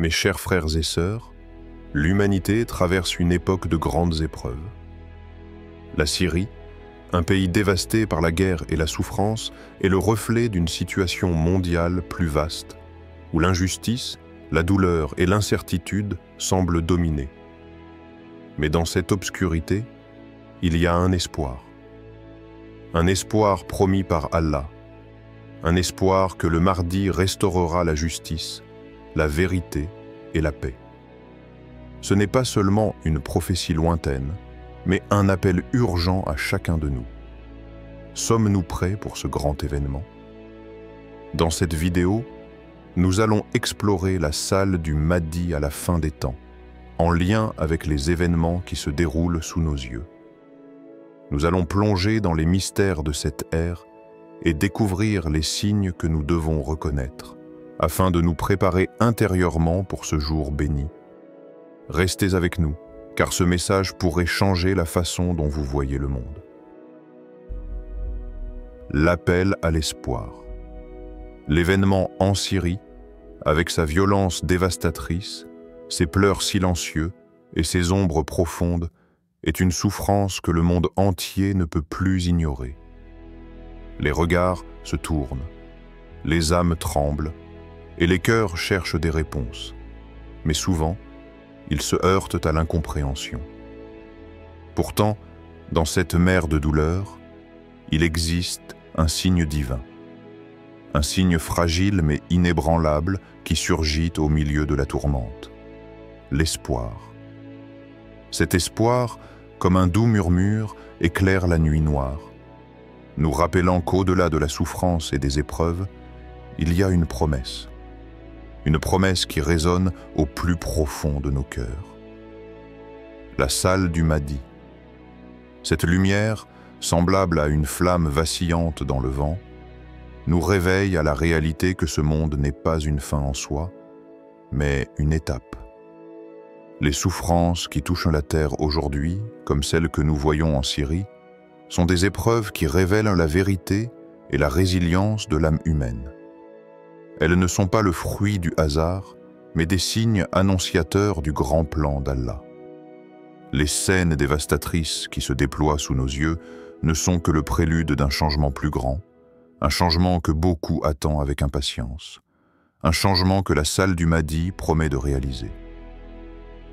Mes chers frères et sœurs, l'humanité traverse une époque de grandes épreuves. La Syrie, un pays dévasté par la guerre et la souffrance, est le reflet d'une situation mondiale plus vaste, où l'injustice, la douleur et l'incertitude semblent dominer. Mais dans cette obscurité, il y a un espoir promis par Allah, un espoir que le Mahdi restaurera la justice, la vérité et la paix. Ce n'est pas seulement une prophétie lointaine, mais un appel urgent à chacun de nous. Sommes-nous prêts pour ce grand événement? Dans cette vidéo, nous allons explorer la salle du Mahdi à la fin des temps, en lien avec les événements qui se déroulent sous nos yeux. Nous allons plonger dans les mystères de cette ère et découvrir les signes que nous devons reconnaître, afin de nous préparer intérieurement pour ce jour béni. Restez avec nous, car ce message pourrait changer la façon dont vous voyez le monde. L'appel à l'espoir. L'événement en Syrie, avec sa violence dévastatrice, ses pleurs silencieux et ses ombres profondes, est une souffrance que le monde entier ne peut plus ignorer. Les regards se tournent, les âmes tremblent, et les cœurs cherchent des réponses. Mais souvent, ils se heurtent à l'incompréhension. Pourtant, dans cette mer de douleur, il existe un signe divin. Un signe fragile mais inébranlable qui surgit au milieu de la tourmente. L'espoir. Cet espoir, comme un doux murmure, éclaire la nuit noire, nous rappelant qu'au-delà de la souffrance et des épreuves, il y a une promesse qui résonne au plus profond de nos cœurs. La salle du Mahdi. Cette lumière, semblable à une flamme vacillante dans le vent, nous réveille à la réalité que ce monde n'est pas une fin en soi, mais une étape. Les souffrances qui touchent la terre aujourd'hui, comme celles que nous voyons en Syrie, sont des épreuves qui révèlent la vérité et la résilience de l'âme humaine. Elles ne sont pas le fruit du hasard, mais des signes annonciateurs du grand plan d'Allah. Les scènes dévastatrices qui se déploient sous nos yeux ne sont que le prélude d'un changement plus grand, un changement que beaucoup attendent avec impatience, un changement que la salle du Mahdi promet de réaliser.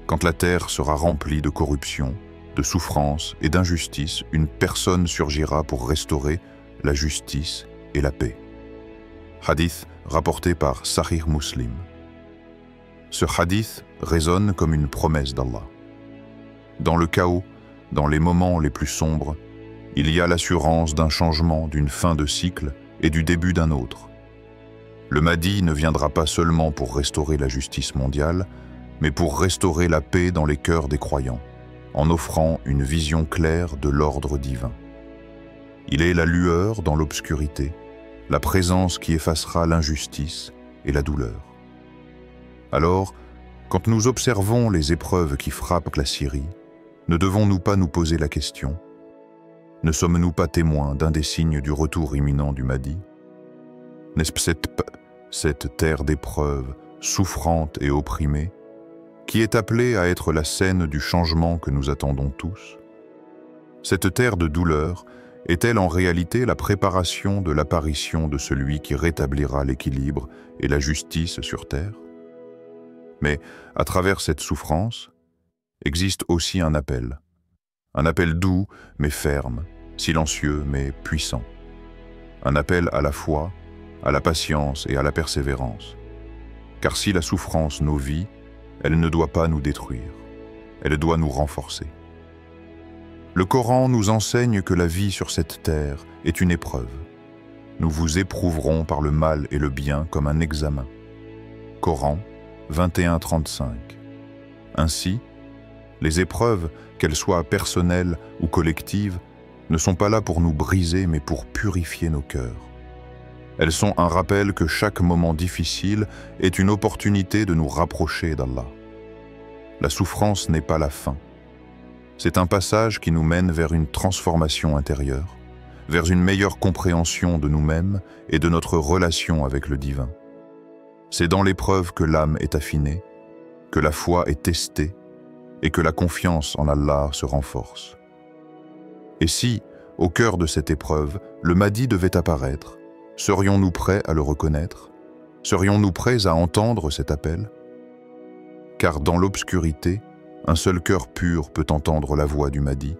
Quand la terre sera remplie de corruption, de souffrance et d'injustice, une personne surgira pour restaurer la justice et la paix. Hadith rapporté par Sahih Muslim. Ce hadith résonne comme une promesse d'Allah. Dans le chaos, dans les moments les plus sombres, il y a l'assurance d'un changement, d'une fin de cycle et du début d'un autre. Le Mahdi ne viendra pas seulement pour restaurer la justice mondiale, mais pour restaurer la paix dans les cœurs des croyants, en offrant une vision claire de l'ordre divin. Il est la lueur dans l'obscurité, la présence qui effacera l'injustice et la douleur. Alors, quand nous observons les épreuves qui frappent la Syrie, ne devons-nous pas nous poser la question: ne sommes-nous pas témoins d'un des signes du retour imminent du Mahdi? N'est-ce pas cette terre d'épreuves, souffrante et opprimée, qui est appelée à être la scène du changement que nous attendons tous? Cette terre de douleur est-elle en réalité la préparation de l'apparition de celui qui rétablira l'équilibre et la justice sur terre? Mais à travers cette souffrance, existe aussi un appel doux mais ferme, silencieux mais puissant, un appel à la foi, à la patience et à la persévérance. Car si la souffrance nous vit, elle ne doit pas nous détruire, elle doit nous renforcer. Le Coran nous enseigne que la vie sur cette terre est une épreuve. Nous vous éprouverons par le mal et le bien comme un examen. Coran 21:35. Ainsi, les épreuves, qu'elles soient personnelles ou collectives, ne sont pas là pour nous briser mais pour purifier nos cœurs. Elles sont un rappel que chaque moment difficile est une opportunité de nous rapprocher d'Allah. La souffrance n'est pas la fin. C'est un passage qui nous mène vers une transformation intérieure, vers une meilleure compréhension de nous-mêmes et de notre relation avec le divin. C'est dans l'épreuve que l'âme est affinée que la foi est testée et que la confiance en Allah se renforce. Et si, au cœur de cette épreuve, le Mahdi devait apparaître, serions-nous prêts à le reconnaître? Serions-nous prêts à entendre cet appel? Car dans l'obscurité, un seul cœur pur peut entendre la voix du Mahdi.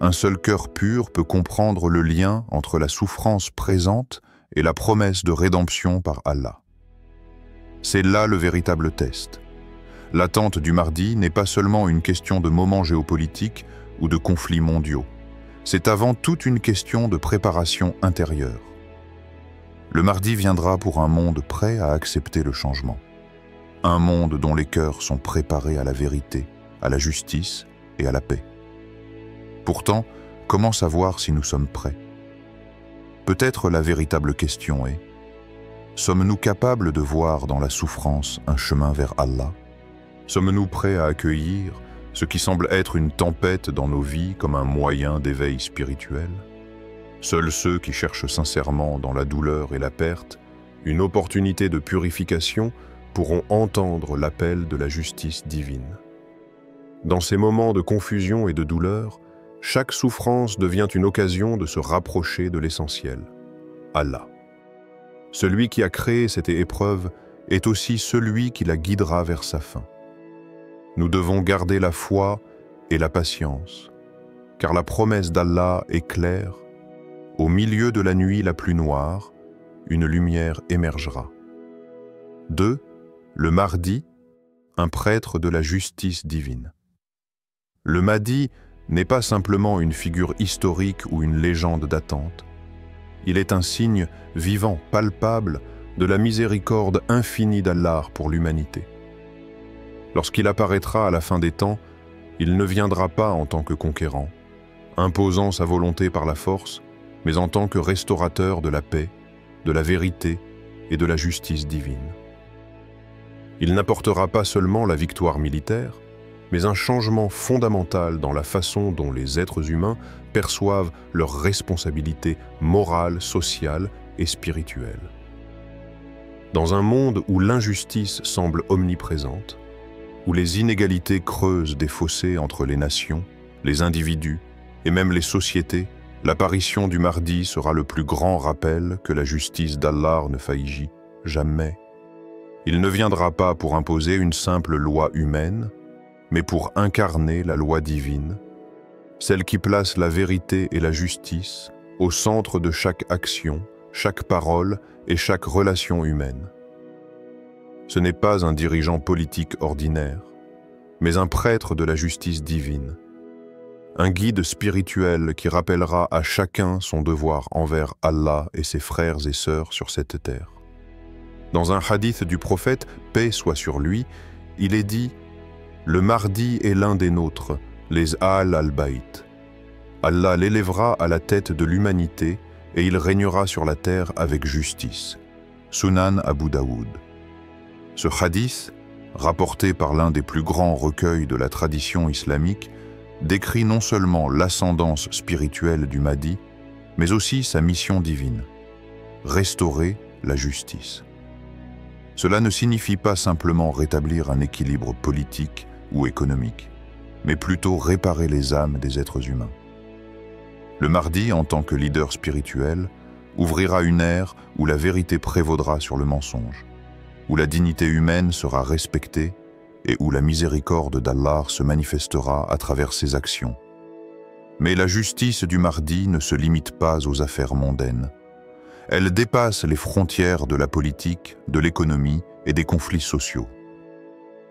Un seul cœur pur peut comprendre le lien entre la souffrance présente et la promesse de rédemption par Allah. C'est là le véritable test. L'attente du Mahdi n'est pas seulement une question de moments géopolitiques ou de conflits mondiaux. C'est avant tout une question de préparation intérieure. Le Mahdi viendra pour un monde prêt à accepter le changement. Un monde dont les cœurs sont préparés à la vérité, à la justice et à la paix. Pourtant, comment savoir si nous sommes prêts? Peut-être la véritable question est: sommes-nous capables de voir dans la souffrance un chemin vers Allah? Sommes-nous prêts à accueillir ce qui semble être une tempête dans nos vies comme un moyen d'éveil spirituel? Seuls ceux qui cherchent sincèrement dans la douleur et la perte une opportunité de purification pourront entendre l'appel de la justice divine. Dans ces moments de confusion et de douleur, chaque souffrance devient une occasion de se rapprocher de l'essentiel, Allah. Celui qui a créé cette épreuve est aussi celui qui la guidera vers sa fin. Nous devons garder la foi et la patience, car la promesse d'Allah est claire. Au milieu de la nuit la plus noire, une lumière émergera. 2. Le Mahdi, un prêtre de la justice divine. Le Mahdi n'est pas simplement une figure historique ou une légende d'attente. Il est un signe vivant, palpable, de la miséricorde infinie d'Allah pour l'humanité. Lorsqu'il apparaîtra à la fin des temps, il ne viendra pas en tant que conquérant, imposant sa volonté par la force, mais en tant que restaurateur de la paix, de la vérité et de la justice divine. Il n'apportera pas seulement la victoire militaire, mais un changement fondamental dans la façon dont les êtres humains perçoivent leurs responsabilités morales, sociales et spirituelles. Dans un monde où l'injustice semble omniprésente, où les inégalités creusent des fossés entre les nations, les individus et même les sociétés, l'apparition du Mahdi sera le plus grand rappel que la justice d'Allah ne faillit jamais. Il ne viendra pas pour imposer une simple loi humaine, mais pour incarner la loi divine, celle qui place la vérité et la justice au centre de chaque action, chaque parole et chaque relation humaine. Ce n'est pas un dirigeant politique ordinaire, mais un prêtre de la justice divine, un guide spirituel qui rappellera à chacun son devoir envers Allah et ses frères et sœurs sur cette terre. Dans un hadith du prophète, paix soit sur lui, il est dit: le Mahdi est l'un des nôtres, les Ahl al-Bayt. Allah l'élèvera à la tête de l'humanité et il régnera sur la terre avec justice. Sunan Abu Daoud. Ce hadith, rapporté par l'un des plus grands recueils de la tradition islamique, décrit non seulement l'ascendance spirituelle du Mahdi, mais aussi sa mission divine: restaurer la justice. Cela ne signifie pas simplement rétablir un équilibre politique ou économique, mais plutôt réparer les âmes des êtres humains. Le Mahdi, en tant que leader spirituel, ouvrira une ère où la vérité prévaudra sur le mensonge, où la dignité humaine sera respectée et où la miséricorde d'Allah se manifestera à travers ses actions. Mais la justice du Mahdi ne se limite pas aux affaires mondaines. Elle dépasse les frontières de la politique, de l'économie et des conflits sociaux.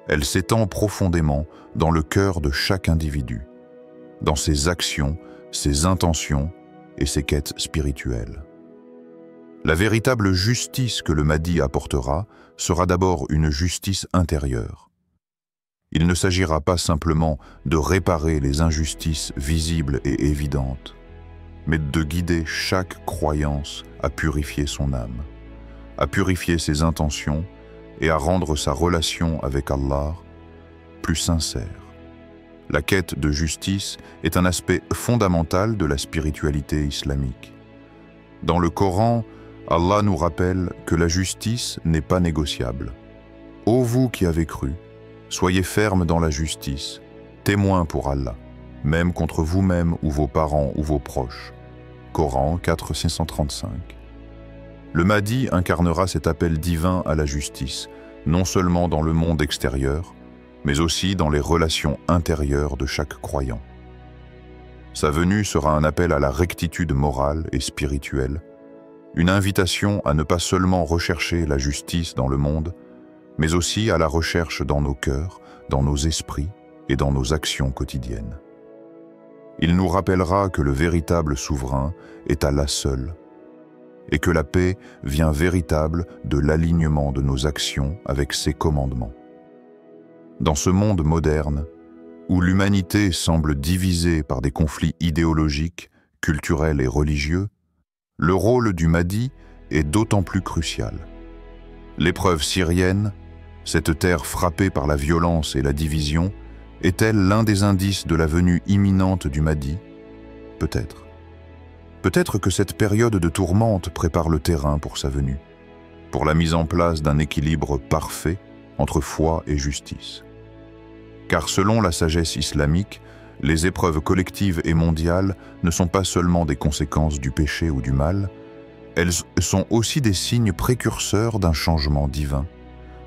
Elle s'étend profondément dans le cœur de chaque individu, dans ses actions, ses intentions et ses quêtes spirituelles. La véritable justice que le Mahdi apportera sera d'abord une justice intérieure. Il ne s'agira pas simplement de réparer les injustices visibles et évidentes, mais de guider chaque croyance à purifier son âme, à purifier ses intentions et à rendre sa relation avec Allah plus sincère. La quête de justice est un aspect fondamental de la spiritualité islamique. Dans le Coran, Allah nous rappelle que la justice n'est pas négociable. Ô vous qui avez cru, Soyez fermes dans la justice, témoins pour Allah, même contre vous-même ou vos parents ou vos proches. Coran 4:635. Le Mahdi incarnera cet appel divin à la justice, non seulement dans le monde extérieur, mais aussi dans les relations intérieures de chaque croyant. Sa venue sera un appel à la rectitude morale et spirituelle, une invitation à ne pas seulement rechercher la justice dans le monde, mais aussi à la recherche dans nos cœurs, dans nos esprits et dans nos actions quotidiennes. Il nous rappellera que le véritable souverain est Allah seul, et que la paix vient véritable de l'alignement de nos actions avec ses commandements. Dans ce monde moderne, où l'humanité semble divisée par des conflits idéologiques, culturels et religieux, le rôle du Mahdi est d'autant plus crucial. L'épreuve syrienne, cette terre frappée par la violence et la division, est-elle l'un des indices de la venue imminente du Mahdi? Peut-être. Peut-être que cette période de tourmente prépare le terrain pour sa venue, pour la mise en place d'un équilibre parfait entre foi et justice. Car selon la sagesse islamique, les épreuves collectives et mondiales ne sont pas seulement des conséquences du péché ou du mal, elles sont aussi des signes précurseurs d'un changement divin,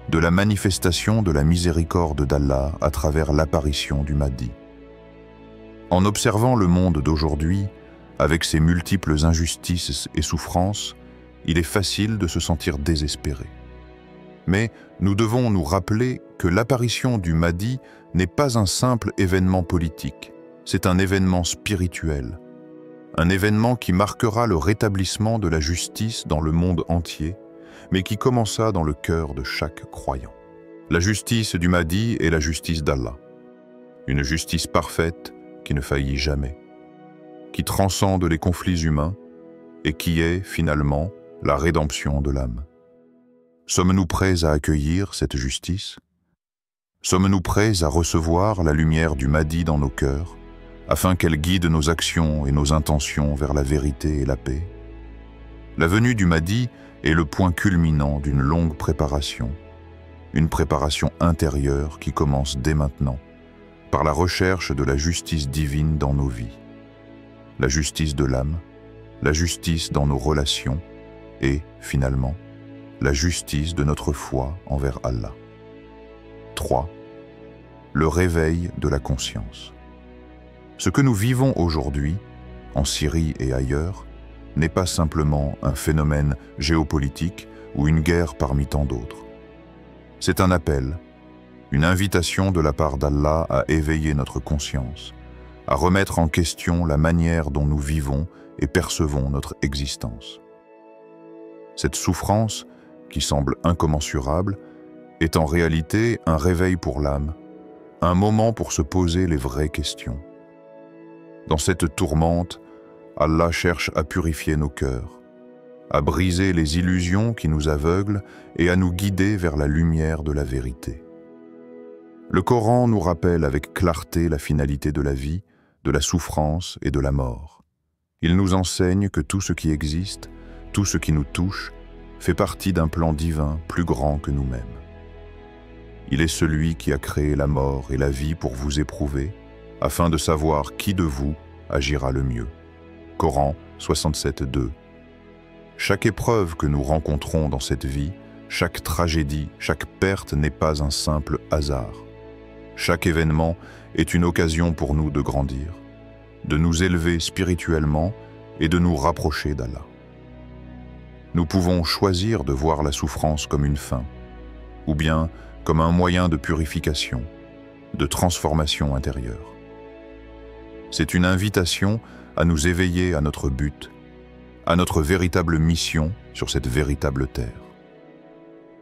de la manifestation de la miséricorde d'Allah à travers l'apparition du Mahdi. En observant le monde d'aujourd'hui, avec ses multiples injustices et souffrances, il est facile de se sentir désespéré. Mais nous devons nous rappeler que l'apparition du Mahdi n'est pas un simple événement politique, c'est un événement spirituel, un événement qui marquera le rétablissement de la justice dans le monde entier, mais qui commença dans le cœur de chaque croyant. La justice du Mahdi est la justice d'Allah, une justice parfaite qui ne faillit jamais, qui transcende les conflits humains et qui est, finalement, la rédemption de l'âme. Sommes-nous prêts à accueillir cette justice? Sommes-nous prêts à recevoir la lumière du Mahdi dans nos cœurs, afin qu'elle guide nos actions et nos intentions vers la vérité et la paix? La venue du Mahdi est le point culminant d'une longue préparation, une préparation intérieure qui commence dès maintenant, par la recherche de la justice divine dans nos vies. La justice de l'âme, la justice dans nos relations et, finalement, la justice de notre foi envers Allah. 3. Le réveil de la conscience. Ce que nous vivons aujourd'hui, en Syrie et ailleurs, n'est pas simplement un phénomène géopolitique ou une guerre parmi tant d'autres. C'est un appel, une invitation de la part d'Allah à éveiller notre conscience, à remettre en question la manière dont nous vivons et percevons notre existence. Cette souffrance, qui semble incommensurable, est en réalité un réveil pour l'âme, un moment pour se poser les vraies questions. Dans cette tourmente, Allah cherche à purifier nos cœurs, à briser les illusions qui nous aveuglent et à nous guider vers la lumière de la vérité. Le Coran nous rappelle avec clarté la finalité de la vie, de la souffrance et de la mort. Il nous enseigne que tout ce qui existe, tout ce qui nous touche, fait partie d'un plan divin plus grand que nous-mêmes. Il est celui qui a créé la mort et la vie pour vous éprouver, afin de savoir qui de vous agira le mieux. Coran 67:2. Chaque épreuve que nous rencontrons dans cette vie, chaque tragédie, chaque perte n'est pas un simple hasard. Chaque événement est une occasion pour nous de grandir, de nous élever spirituellement et de nous rapprocher d'Allah. Nous pouvons choisir de voir la souffrance comme une fin, ou bien comme un moyen de purification, de transformation intérieure. C'est une invitation à nous éveiller à notre but, à notre véritable mission sur cette véritable terre.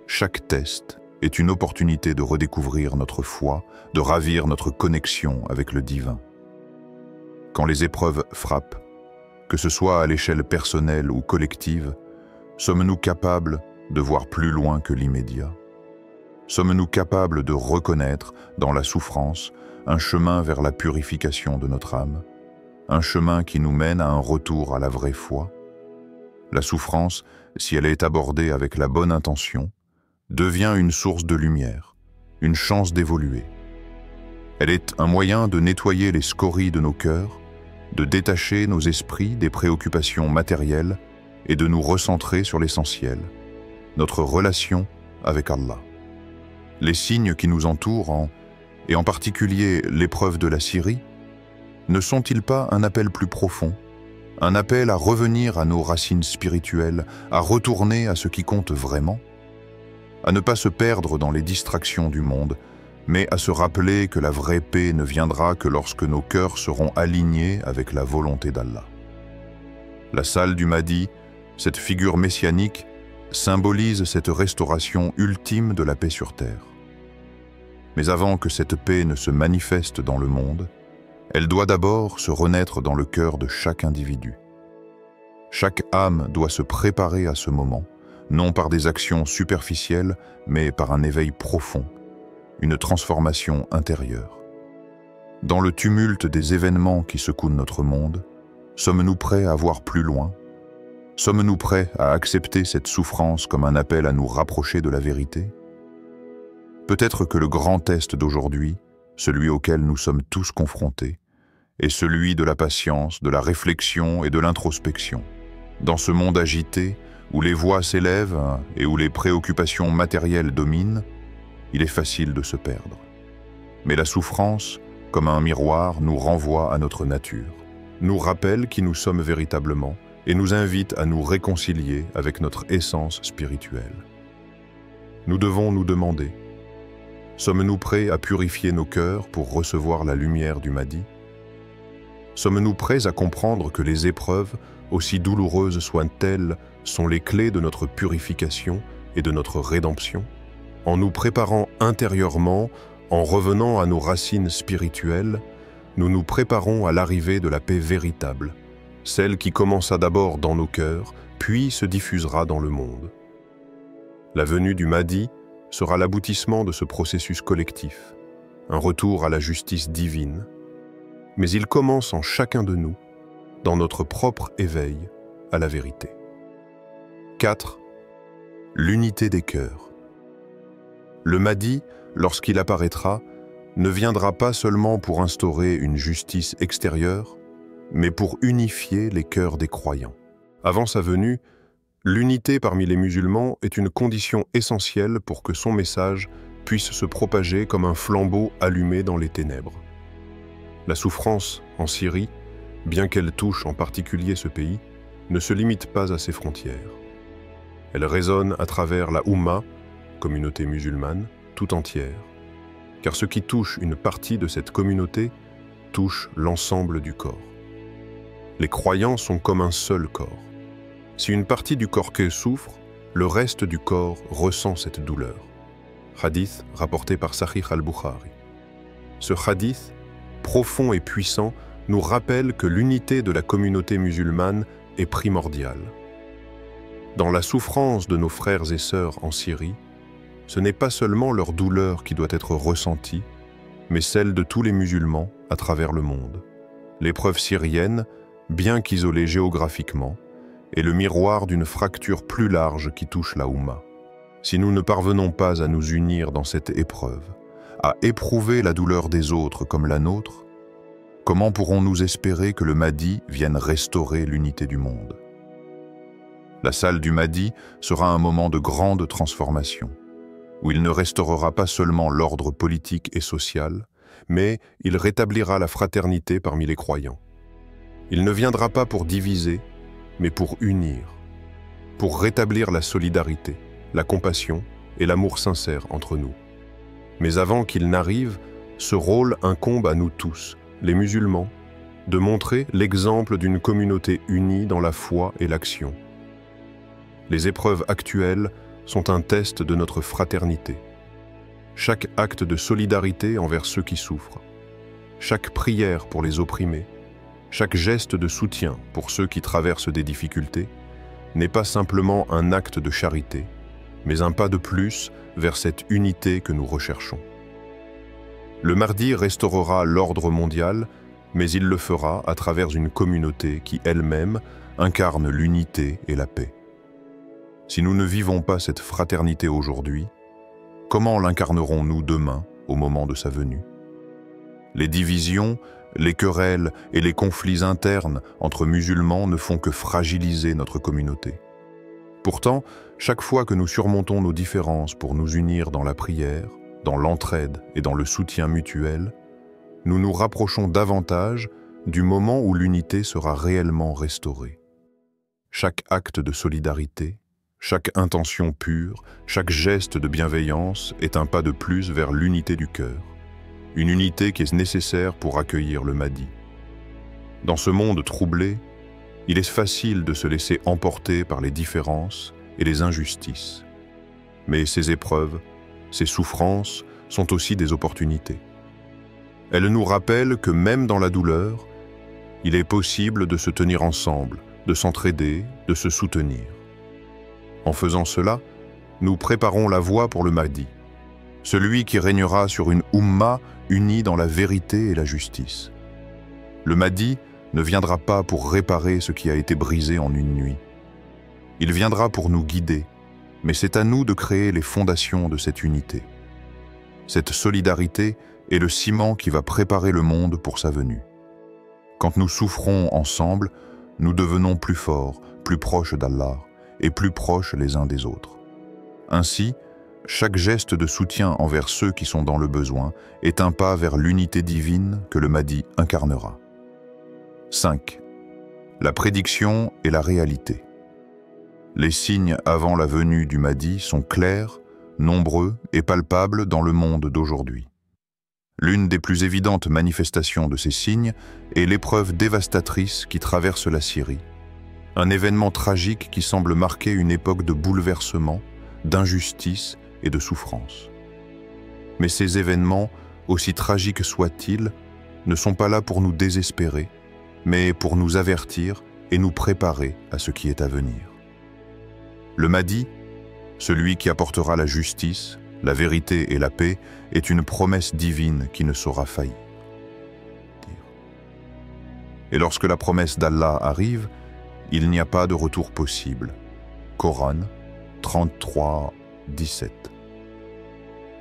Chaque test est une opportunité de redécouvrir notre foi, de ravir notre connexion avec le divin. Quand les épreuves frappent, que ce soit à l'échelle personnelle ou collective, sommes-nous capables de voir plus loin que l'immédiat? Sommes-nous capables de reconnaître dans la souffrance un chemin vers la purification de notre âme, un chemin qui nous mène à un retour à la vraie foi? La souffrance, si elle est abordée avec la bonne intention, devient une source de lumière, une chance d'évoluer. Elle est un moyen de nettoyer les scories de nos cœurs, de détacher nos esprits des préoccupations matérielles et de nous recentrer sur l'essentiel, notre relation avec Allah. Les signes qui nous entourent, et en particulier l'épreuve de la Syrie, ne sont-ils pas un appel plus profond, un appel à revenir à nos racines spirituelles, à retourner à ce qui compte vraiment, à ne pas se perdre dans les distractions du monde, mais à se rappeler que la vraie paix ne viendra que lorsque nos cœurs seront alignés avec la volonté d'Allah. La salle du Mahdi, cette figure messianique, symbolise cette restauration ultime de la paix sur terre. Mais avant que cette paix ne se manifeste dans le monde, elle doit d'abord se renaître dans le cœur de chaque individu. Chaque âme doit se préparer à ce moment, non par des actions superficielles, mais par un éveil profond, une transformation intérieure. Dans le tumulte des événements qui secouent notre monde, sommes-nous prêts à voir plus loin? Sommes-nous prêts à accepter cette souffrance comme un appel à nous rapprocher de la vérité? Peut-être que le grand test d'aujourd'hui, celui auquel nous sommes tous confrontés, est celui de la patience, de la réflexion et de l'introspection. Dans ce monde agité, où les voix s'élèvent et où les préoccupations matérielles dominent, il est facile de se perdre. Mais la souffrance, comme un miroir, nous renvoie à notre nature, nous rappelle qui nous sommes véritablement et nous invite à nous réconcilier avec notre essence spirituelle. Nous devons nous demander, sommes-nous prêts à purifier nos cœurs pour recevoir la lumière du Mahdi? Sommes-nous prêts à comprendre que les épreuves, aussi douloureuses soient-elles, sont les clés de notre purification et de notre rédemption? En nous préparant intérieurement, en revenant à nos racines spirituelles, nous nous préparons à l'arrivée de la paix véritable, celle qui commença d'abord dans nos cœurs, puis se diffusera dans le monde. La venue du Mahdi sera l'aboutissement de ce processus collectif, un retour à la justice divine. Mais il commence en chacun de nous, dans notre propre éveil à la vérité. 4. L'unité des cœurs. Le Mahdi, lorsqu'il apparaîtra, ne viendra pas seulement pour instaurer une justice extérieure, mais pour unifier les cœurs des croyants. Avant sa venue, l'unité parmi les musulmans est une condition essentielle pour que son message puisse se propager comme un flambeau allumé dans les ténèbres. La souffrance en Syrie, bien qu'elle touche en particulier ce pays, ne se limite pas à ses frontières. Elle résonne à travers la Oumma, communauté musulmane, tout entière, car ce qui touche une partie de cette communauté touche l'ensemble du corps. Les croyants sont comme un seul corps. Si une partie du corps souffre, le reste du corps ressent cette douleur. Hadith rapporté par Sahih al-Bukhari. Ce hadith, profond et puissant, nous rappelle que l'unité de la communauté musulmane est primordiale. Dans la souffrance de nos frères et sœurs en Syrie, ce n'est pas seulement leur douleur qui doit être ressentie, mais celle de tous les musulmans à travers le monde. L'épreuve syrienne, bien qu'isolée géographiquement, est le miroir d'une fracture plus large qui touche la Oumma. Si nous ne parvenons pas à nous unir dans cette épreuve, à éprouver la douleur des autres comme la nôtre, comment pourrons-nous espérer que le Mahdi vienne restaurer l'unité du monde? La salle du Mahdi sera un moment de grande transformation, où il ne restaurera pas seulement l'ordre politique et social, mais il rétablira la fraternité parmi les croyants. Il ne viendra pas pour diviser, mais pour unir, pour rétablir la solidarité, la compassion et l'amour sincère entre nous. Mais avant qu'il n'arrive, ce rôle incombe à nous tous, les musulmans, de montrer l'exemple d'une communauté unie dans la foi et l'action. Les épreuves actuelles sont un test de notre fraternité. Chaque acte de solidarité envers ceux qui souffrent, chaque prière pour les opprimés, chaque geste de soutien pour ceux qui traversent des difficultés n'est pas simplement un acte de charité, mais un pas de plus vers cette unité que nous recherchons. Le Mahdi restaurera l'ordre mondial, mais il le fera à travers une communauté qui elle-même incarne l'unité et la paix. Si nous ne vivons pas cette fraternité aujourd'hui, comment l'incarnerons-nous demain au moment de sa venue? Les divisions, les querelles et les conflits internes entre musulmans ne font que fragiliser notre communauté. Pourtant, chaque fois que nous surmontons nos différences pour nous unir dans la prière, dans l'entraide et dans le soutien mutuel, nous nous rapprochons davantage du moment où l'unité sera réellement restaurée. Chaque acte de solidarité, chaque intention pure, chaque geste de bienveillance est un pas de plus vers l'unité du cœur, une unité qui est nécessaire pour accueillir le Mahdi. Dans ce monde troublé, il est facile de se laisser emporter par les différences et les injustices. Mais ces épreuves, ces souffrances sont aussi des opportunités. Elles nous rappellent que même dans la douleur, il est possible de se tenir ensemble, de s'entraider, de se soutenir. En faisant cela, nous préparons la voie pour le Mahdi, celui qui régnera sur une Oumma unie dans la vérité et la justice. Le Mahdi ne viendra pas pour réparer ce qui a été brisé en une nuit. Il viendra pour nous guider, mais c'est à nous de créer les fondations de cette unité. Cette solidarité est le ciment qui va préparer le monde pour sa venue. Quand nous souffrons ensemble, nous devenons plus forts, plus proches d'Allah et plus proches les uns des autres. Ainsi, chaque geste de soutien envers ceux qui sont dans le besoin est un pas vers l'unité divine que le Mahdi incarnera. 5. La prédiction et la réalité. Les signes avant la venue du Mahdi sont clairs, nombreux et palpables dans le monde d'aujourd'hui. L'une des plus évidentes manifestations de ces signes est l'épreuve dévastatrice qui traverse la Syrie, un événement tragique qui semble marquer une époque de bouleversement, d'injustice et de souffrance. Mais ces événements, aussi tragiques soient-ils, ne sont pas là pour nous désespérer, mais pour nous avertir et nous préparer à ce qui est à venir. Le Mahdi, celui qui apportera la justice, la vérité et la paix, est une promesse divine qui ne saura faillir. Et lorsque la promesse d'Allah arrive, il n'y a pas de retour possible. Coran 33, 17.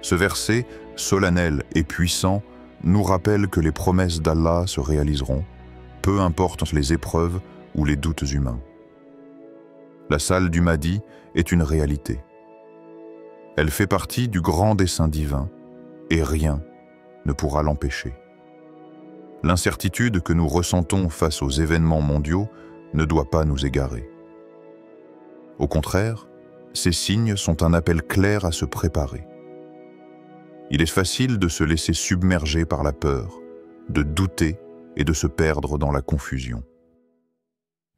Ce verset, solennel et puissant, nous rappelle que les promesses d'Allah se réaliseront, peu importe les épreuves ou les doutes humains. La salle du Mahdi est une réalité. Elle fait partie du grand dessein divin et rien ne pourra l'empêcher. L'incertitude que nous ressentons face aux événements mondiaux ne doit pas nous égarer. Au contraire, ces signes sont un appel clair à se préparer. Il est facile de se laisser submerger par la peur, de douter et de se perdre dans la confusion.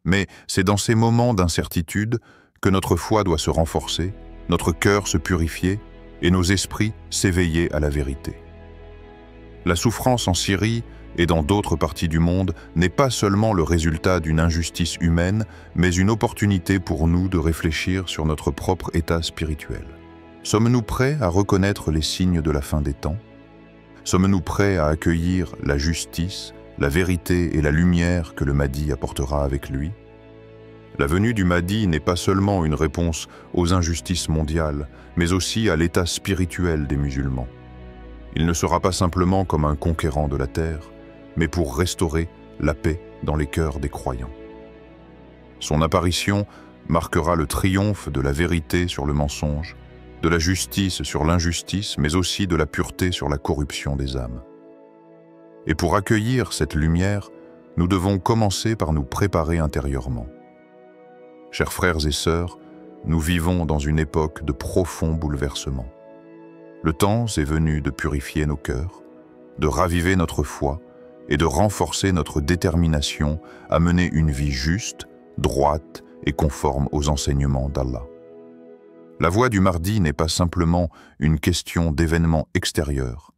Mais c'est dans ces moments d'incertitude que notre foi doit se renforcer, notre cœur se purifier et nos esprits s'éveiller à la vérité. La souffrance en Syrie et dans d'autres parties du monde n'est pas seulement le résultat d'une injustice humaine, mais une opportunité pour nous de réfléchir sur notre propre état spirituel. Sommes-nous prêts à reconnaître les signes de la fin des temps? Sommes-nous prêts à accueillir la justice, la vérité et la lumière que le Mahdi apportera avec lui? La venue du Mahdi n'est pas seulement une réponse aux injustices mondiales, mais aussi à l'état spirituel des musulmans. Il ne sera pas simplement comme un conquérant de la terre, mais pour restaurer la paix dans les cœurs des croyants. Son apparition marquera le triomphe de la vérité sur le mensonge, de la justice sur l'injustice, mais aussi de la pureté sur la corruption des âmes. Et pour accueillir cette lumière, nous devons commencer par nous préparer intérieurement. Chers frères et sœurs, nous vivons dans une époque de profonds bouleversements. Le temps est venu de purifier nos cœurs, de raviver notre foi et de renforcer notre détermination à mener une vie juste, droite et conforme aux enseignements d'Allah. La voie du Mahdi n'est pas simplement une question d'événements extérieurs,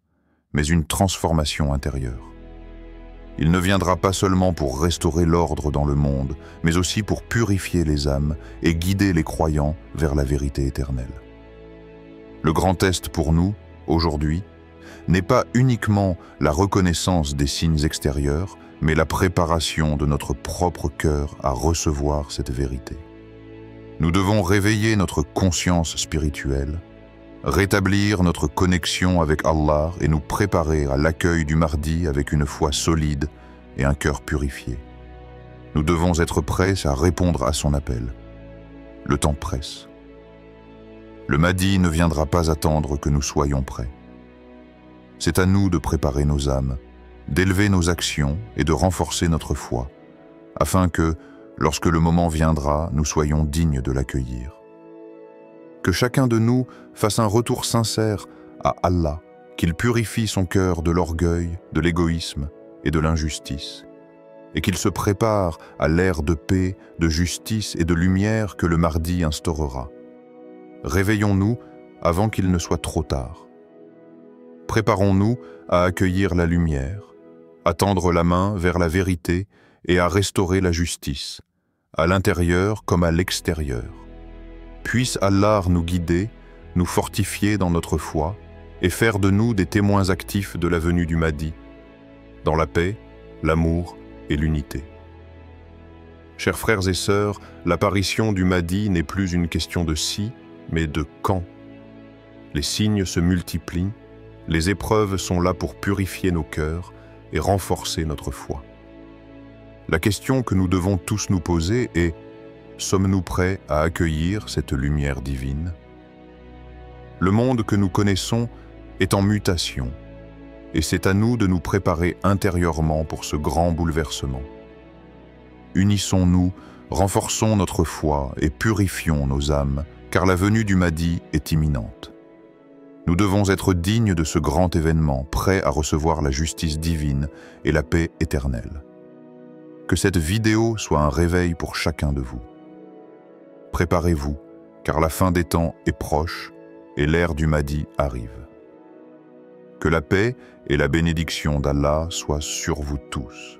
mais une transformation intérieure. Il ne viendra pas seulement pour restaurer l'ordre dans le monde, mais aussi pour purifier les âmes et guider les croyants vers la vérité éternelle. Le grand test pour nous, aujourd'hui, n'est pas uniquement la reconnaissance des signes extérieurs, mais la préparation de notre propre cœur à recevoir cette vérité. Nous devons réveiller notre conscience spirituelle, rétablir notre connexion avec Allah et nous préparer à l'accueil du Mahdi avec une foi solide et un cœur purifié. Nous devons être prêts à répondre à son appel. Le temps presse. Le Mahdi ne viendra pas attendre que nous soyons prêts. C'est à nous de préparer nos âmes, d'élever nos actions et de renforcer notre foi, afin que, lorsque le moment viendra, nous soyons dignes de l'accueillir. Que chacun de nous fasse un retour sincère à Allah, qu'il purifie son cœur de l'orgueil, de l'égoïsme et de l'injustice, et qu'il se prépare à l'ère de paix, de justice et de lumière que le Mahdi instaurera. Réveillons-nous avant qu'il ne soit trop tard. Préparons-nous à accueillir la lumière, à tendre la main vers la vérité et à restaurer la justice, à l'intérieur comme à l'extérieur. Puisse Allah nous guider, nous fortifier dans notre foi et faire de nous des témoins actifs de la venue du Mahdi, dans la paix, l'amour et l'unité. Chers frères et sœurs, l'apparition du Mahdi n'est plus une question de si, mais de quand. Les signes se multiplient, les épreuves sont là pour purifier nos cœurs et renforcer notre foi. La question que nous devons tous nous poser est: sommes-nous prêts à accueillir cette lumière divine? Le monde que nous connaissons est en mutation, et c'est à nous de nous préparer intérieurement pour ce grand bouleversement. Unissons-nous, renforçons notre foi et purifions nos âmes, car la venue du Mahdi est imminente. Nous devons être dignes de ce grand événement, prêts à recevoir la justice divine et la paix éternelle. Que cette vidéo soit un réveil pour chacun de vous. Préparez-vous, car la fin des temps est proche et l'ère du Mahdi arrive. Que la paix et la bénédiction d'Allah soient sur vous tous.